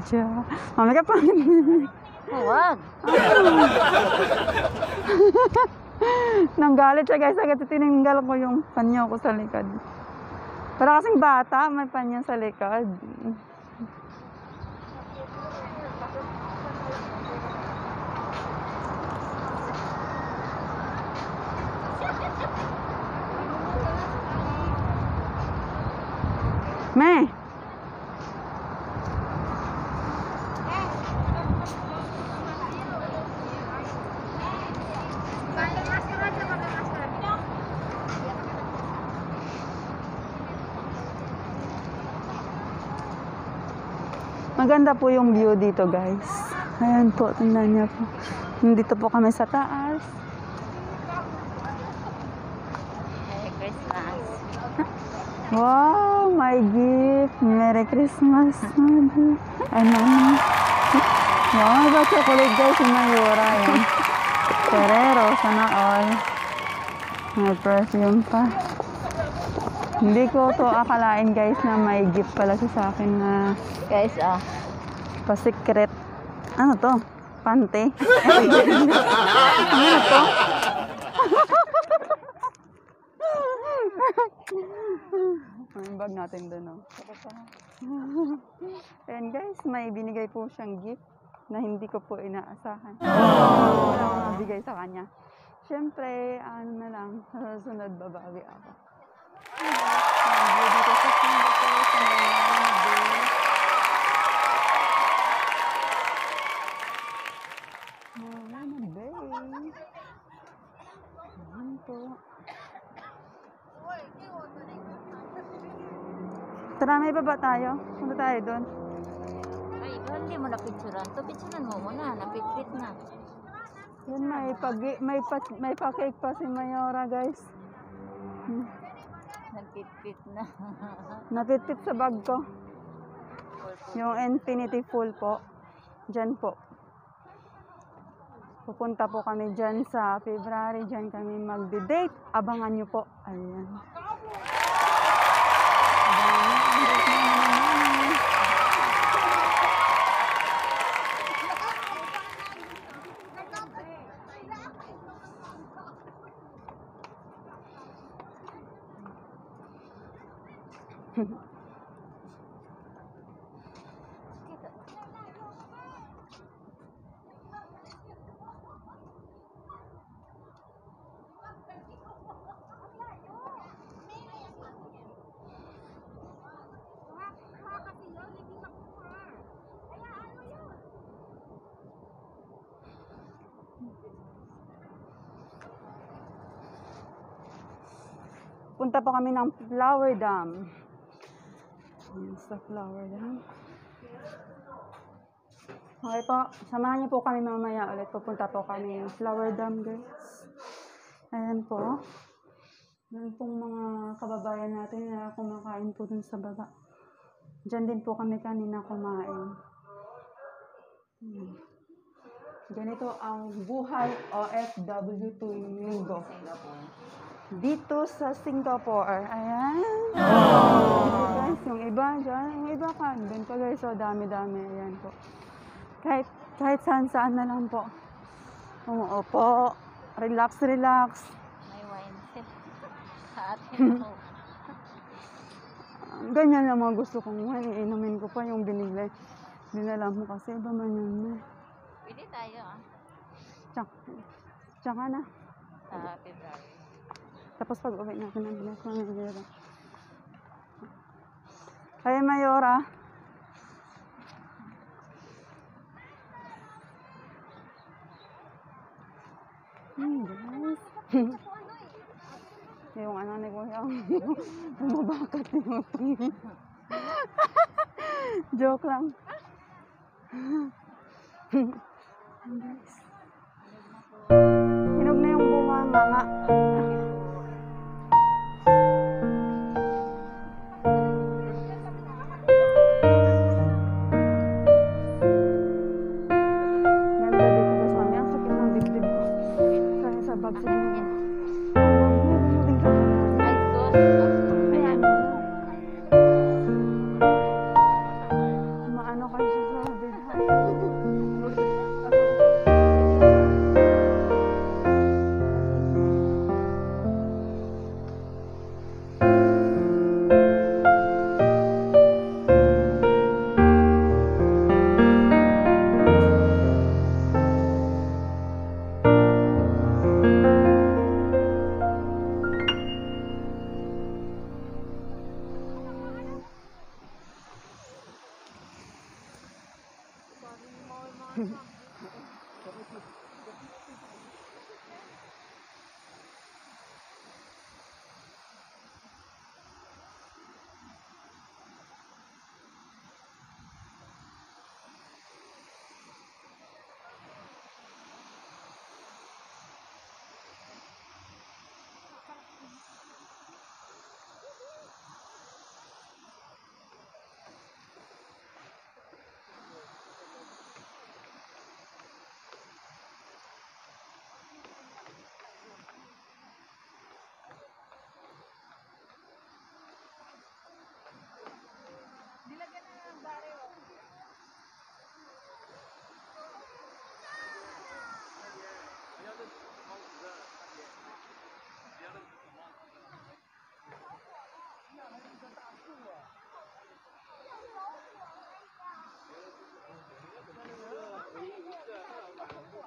video. Mami ka pa. Huwag. Nanggalit siya guys, agad tinanggal ko yung panyo ko sa likod. Para kasing bata, may panyo sa likod. Me! Maganda po yung view dito guys. Ayan po, tingnan niyo po. Nandito po kami sa taas. Merry Christmas. Wow, my gift. Merry Christmas. Ano? Wow, may chocolate guys si Mayora. Ayan. Ferrero, sana all. May perfume pa. Hindi ko to akalain guys na may gift pala siya sa akin na Guys, pa-secret. Ano to? Pante? Ano to? Ang bag natin doon, no? Ayan guys, may binigay po siyang gift na hindi ko po inaasahan. Wala akong nabigay sa kanya. Siyempre, ano na lang, sa susunod babawi ako. Dito sa Singapore, sa Manila Bay. Manila Bay. Ayan po. Tara, may baba tayo. Punta tayo doon. ay, hindi mo napicturan. To, picturan mo muna. Napitpit na. Yan, may pa-cake pa si Mayora, guys. Napitpit na. Napitpit sa bag ko. Yung Infinity Pool po. Diyan po. Pupunta po kami dyan sa February. Dyan kami magde-date. Abangan nyo po. Ayan. Punta po kami ng Flower Dam. Ayan, sa Flower Dam. Okay po, samahan niyo po kami mamaya ulit. Pupunta po kami ng Flower Dam, guys. Ayan po. Yan pong mga kababayan natin na kumakain po dun sa baba. Diyan din po kami kanina kumain. Ganito ang buhay OFW tuwing linggo. Dito sa Singapore. Ayan. Guys, yung iba dyan. Yung iba ka. Doon pa guys. So, dami-dami. Ayan po. Kahit saan-saan na lang po. Umuupo. Relax. May wine set. Sa atin mo. Ganyan lang mga gusto kong wine. Iinumin ko pa yung binili. Dinala mo kasi. Iba man yun. Pwede tayo Tsaka na. sa February. Tapos pag uwi natin ang bilas ng Mayora. Kaya Mayora. Guys. Yung ano ni Kuya. Bumabakat yung tingin. Joke lang. Guys. Hinog na yung bunga nga. Maano kayo sa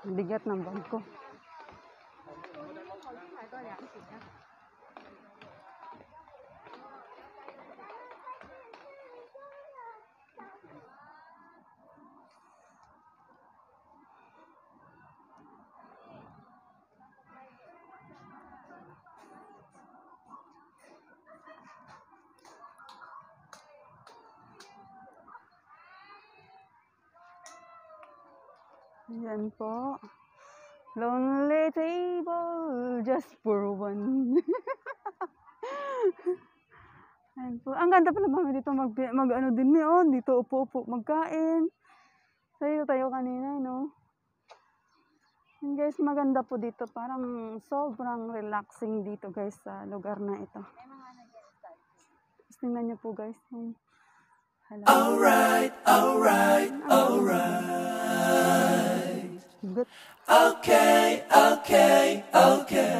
Bigat ng bag ko. Yan po. Lonely table just for one. Yan po. Ang ganda pala mami dito mag ano din oh. Dito upo-upo magkain. Tayo kanina, no? And guys, maganda po dito. Parang sobrang relaxing dito guys sa lugar na ito. Tapos tingnan nyo po guys. Alright. Good. Okay. Alright. Okay.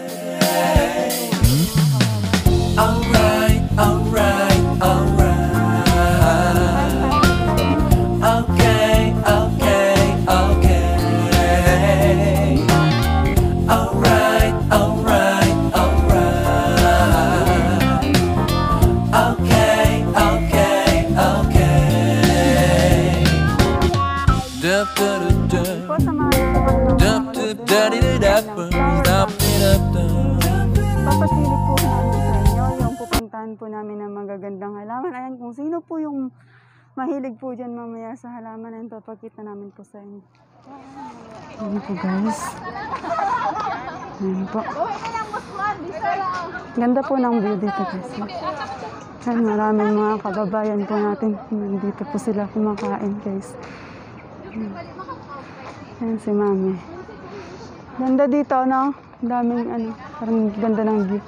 Po sa mga papasilip po namin sa inyo yung pupuntahan po namin ng magagandang halaman. Ayan, kung sino po yung mahilig po dyan mamaya sa halaman, ayan, papakita namin po sa inyo. Ayan po guys. Ayan po. Ganda po ng view dito guys. Ayan, maraming mga kababayan po natin. Nandito po sila kumakain guys. Ayan si mami. Ganda dito, no? Daming ano, parang ganda ng view.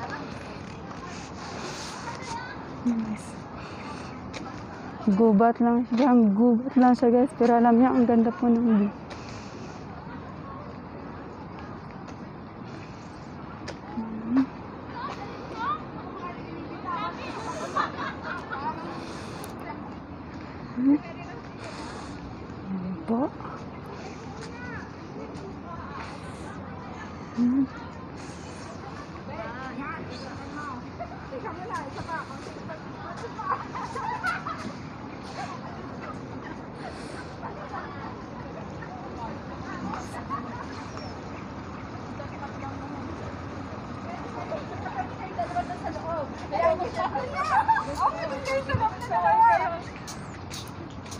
Nice. Gubat lang siya guys, pero alam niya ang ganda po ng view. Ayan po.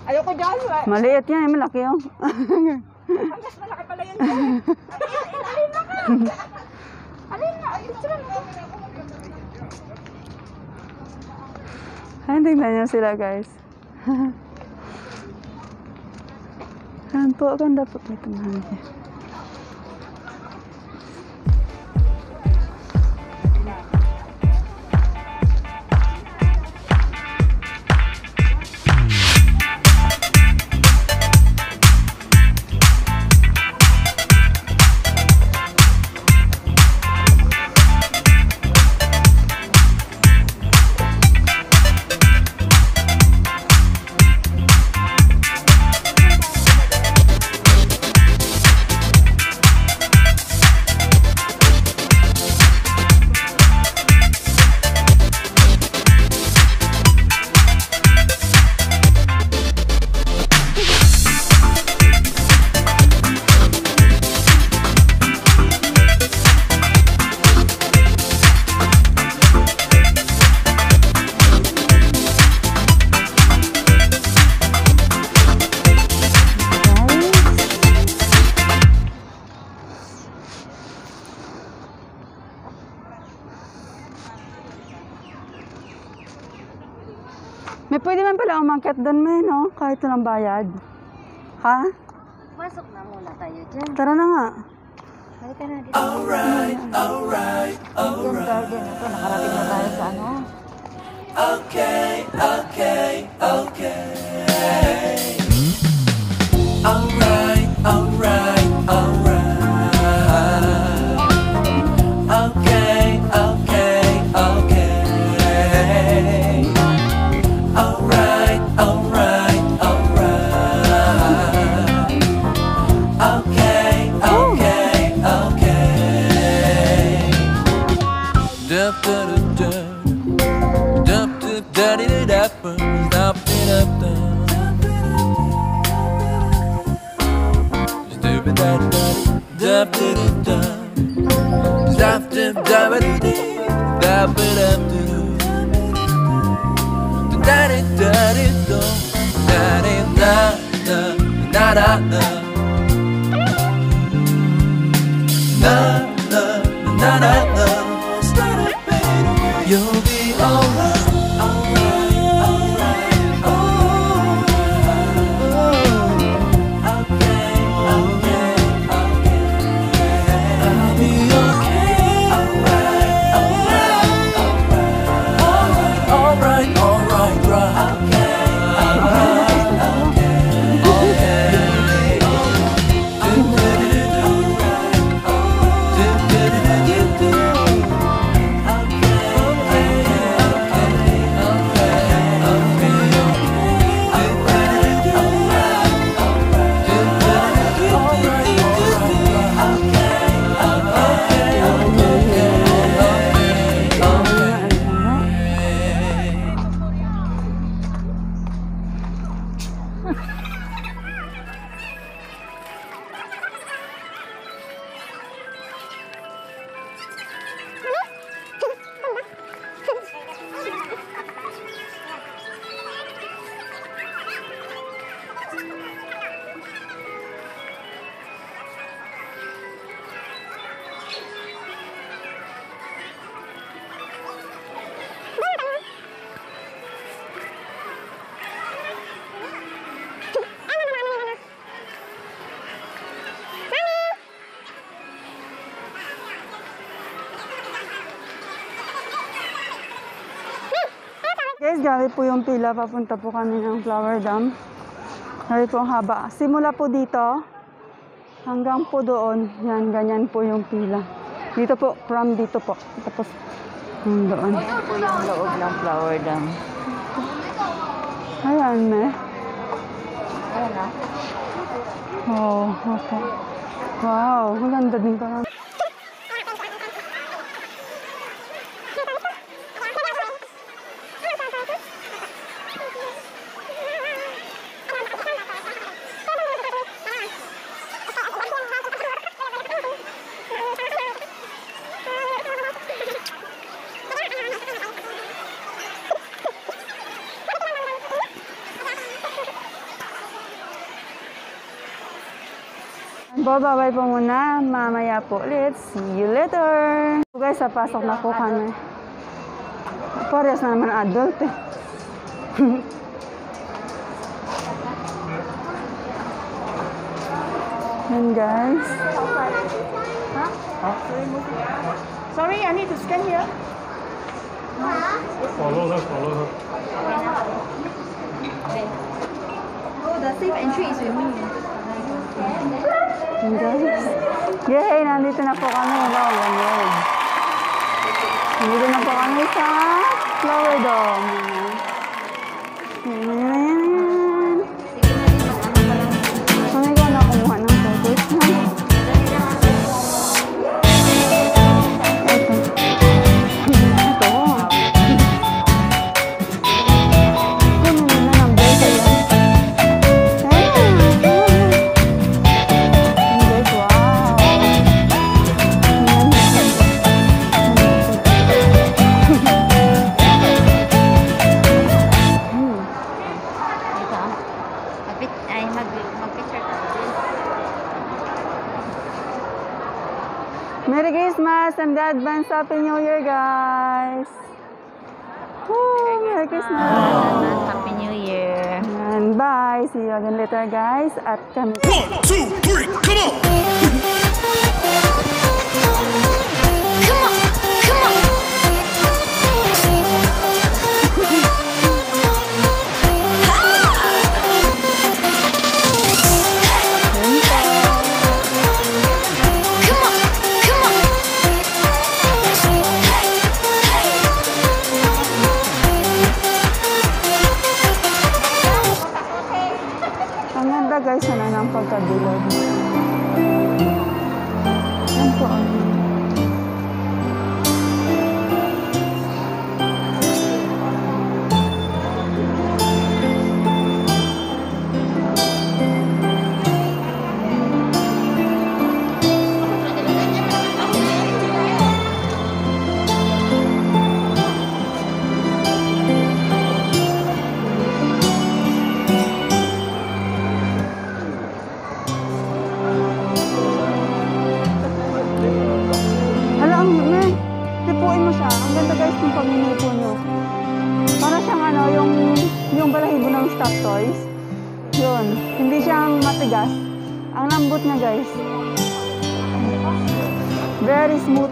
Ayoko dyan, eh. Maliit yan, malaki oh. Mas malaki pala yun. Alin na ka. Alin na. Ayun sila. Ayan, tingnan niyo sila guys. Ayan po, ganda po ito mga May pwede man pala umakyat doon, may, no? Kahit walang bayad. Ha? Pasok na muna tayo dyan. Tara na nga. Halika na dito. Alright, alright, Indian garden na to. Nakarating na tayo sa ano. okay, okay, okay. Alright, alright, alright. Okay, okay, okay. Alright, alright, alright. Okay, okay, okay. Dup, dup, dup, dup, dup, daddy, dup, dup, dup, dup. Stupid daddy, dup, dup, dup. Dup, dup, dup, dup, dup, daddy, daddy, dup, daddy, da, da, da, da, da. Na, na, na, na, na. You'll be alright, alright, alright, alright. Okay, okay, okay. I'll be okay. Alright, alright, alright. Alright, alright, right. Okay, alright, okay, okay. Guys, grabe po yung pila. Papunta po kami ng Flower Dam. Grabe po ang haba. Simula po dito, hanggang po doon. Yan, ganyan po yung pila. Dito po, from dito po. Tapos, doon. Ito po yung loob ng flower dam. Ayan, me. Ayan na. Oh, opo. Wow, ang ganda din pala. Bye-bye po muna. Mamaya po ulit. See you later. So guys, pasok na po kami. Parehas na naman adult eh. Yan guys. Sorry, I need to scan here. Follow her, follow her. Oh, the safe entry is with me. Yan guys. Yay! Nandito na po kami. Hello, ganyan. Nandito na po kami sa Flower Dome. Ayan. So, may ko na kumuha ng photos na. Mag-picture tayo. Merry Christmas and advance Happy New Year, guys! Woo! Merry Christmas! Happy And bye! See you again later, guys. At kami... 1, 2, 3, come on! Ang ganda guys, sana ng pagkadulog. Yan po. Hala, ang tipuin mo siya. Ang ganda guys yung pag-inipo nyo. Para siyang ano, yung balahibo ng stop toys. Yun. Hindi siyang matigas. Ang lambot niya guys. Very smooth.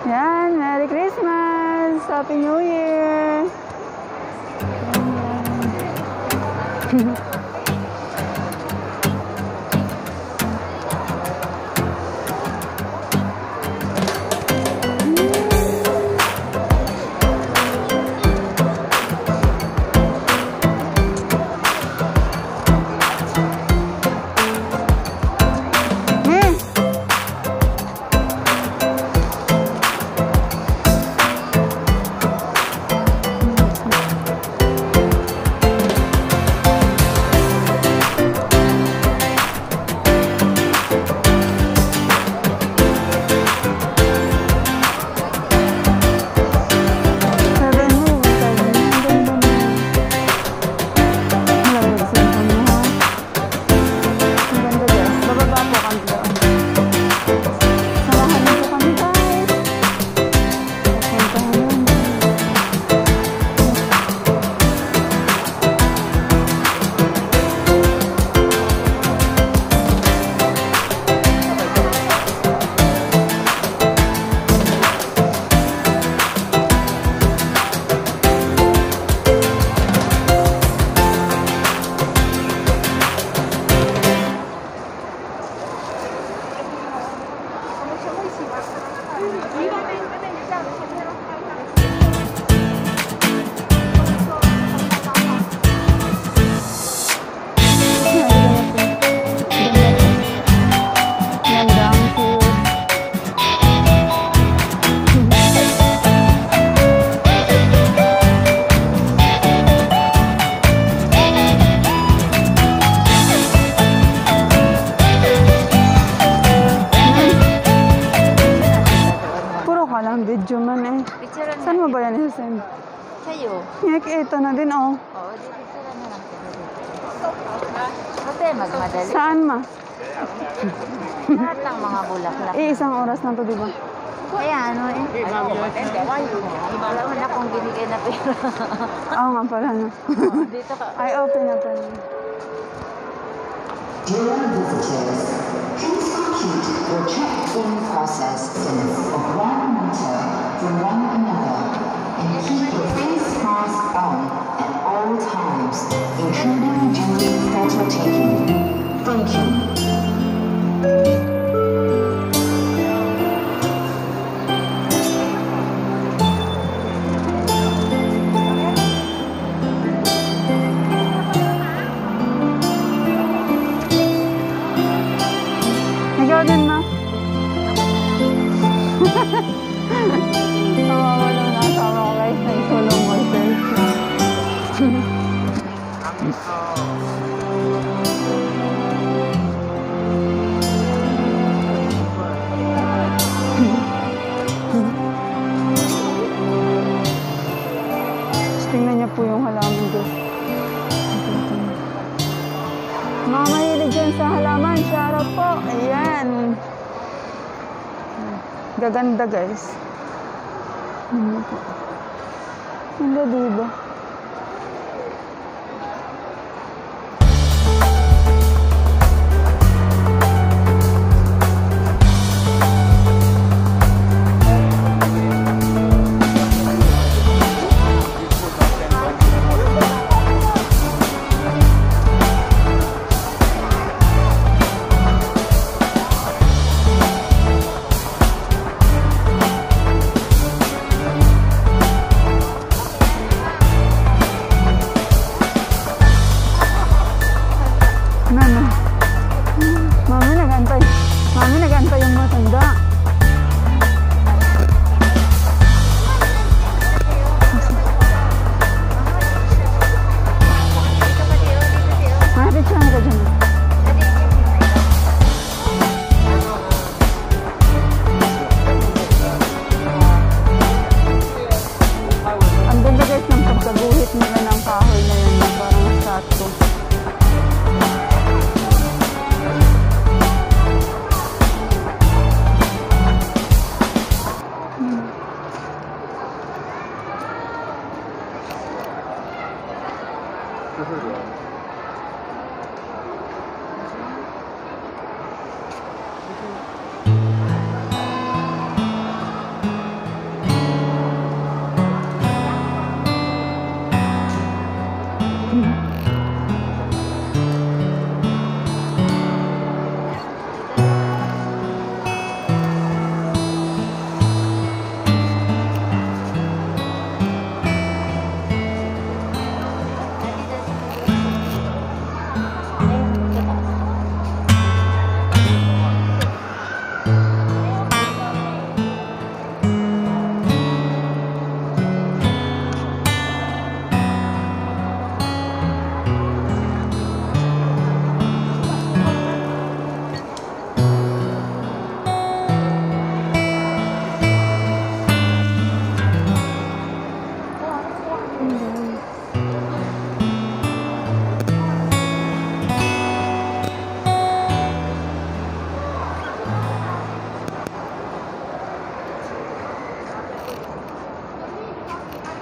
Yan. Merry Christmas! Happy New Year! Video man eh. Picturean Saan mo natin. ba yan i-send? Sa'yo. Ngek, ito na din oh. Oo, di picturean na lang kita dito. Kasi magmadali. Saan ma? Lahat ng mga bulaklak. Isang oras na to, di ba? Kaya ano eh. Alam mo na kung binigay na pera. Oo nga pala no. Dito ka. Ay, open na pala. Dear visitors, please complete your check-in process of 1 meter from one another and keep your face mask on at all times, including during photo taking. Thank you. Ikaw din ma. Kawawa lang nakasama ko guys. Nag-solo mo selfie. Tingnan niya po yung halaman ko. Mga mahilig dyan sa halaman, shoutout po. Ayan. Gaganda guys. Ano po. Hindi, diba? Mama. Mami nagantay. Mami nagantay yung matanda. Mahapit siya ka dyan. Ang ganda guys ng pagkaguhit nila ng kahoy na yun na parang statue.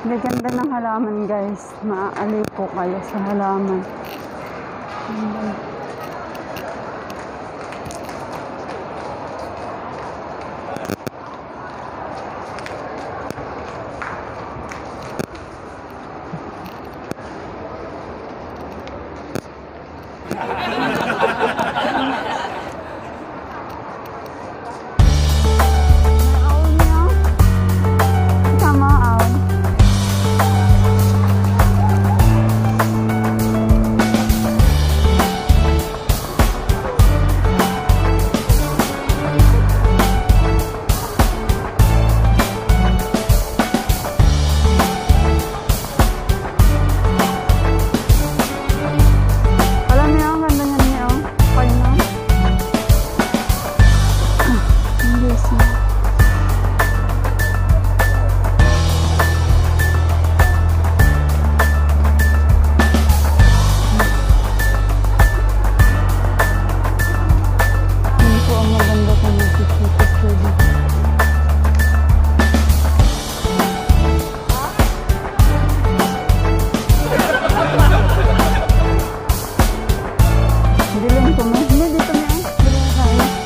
Gaganda ng halaman guys. Maaaliw po kayo sa halaman. Ganda. Aul niya. Tama, aul. Alam niyo, ang ganda niya niya, oh. Pag na. Yes, na. Yun po ang maganda kung nagpipicture dito. Dilim po mo.